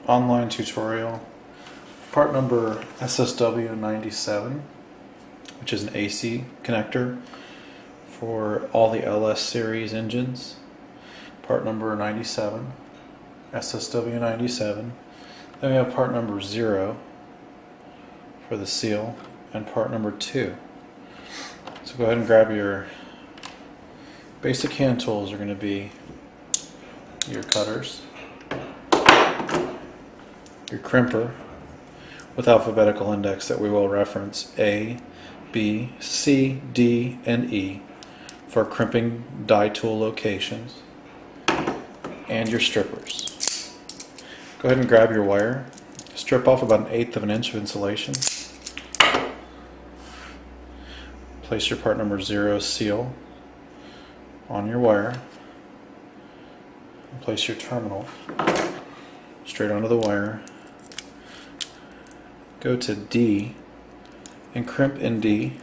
online tutorial, part number SSW97, which is an AC connector for all the LS series engines. Part number 97, SSW97. Then we have part number 0 for the seal, and part number 2. So go ahead and grab your basic hand tools. Are going to be your cutters, your crimper with alphabetical index that we will reference A, B, C, D, and E for crimping die tool locations, and your strippers. Go ahead and grab your wire. Strip off about 1/8 of an inch of insulation. Place your part number 0 seal on your wire. Place your terminal straight onto the wire. Go to D and crimp in D.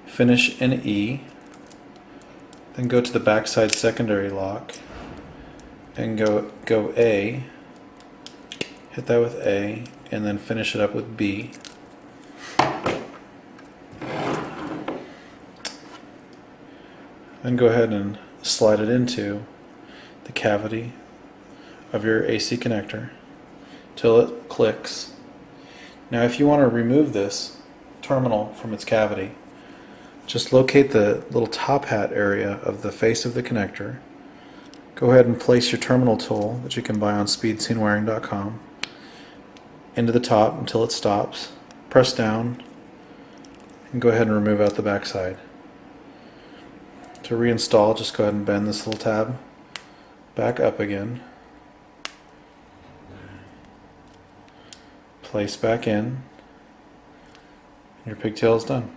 Finish in E. Then go to the backside secondary lock and go A. Hit that with A and then finish it up with B. Then go ahead and slide it into the cavity of your AC connector till it clicks. Now if you want to remove this terminal from its cavity, just locate the little top hat area of the face of the connector. Go ahead and place your terminal tool that you can buy on speedscenewiring.com into the top until it stops. Press down and go ahead and remove out the backside. To reinstall, just go ahead and bend this little tab back up again. Place back in. And your pigtail is done.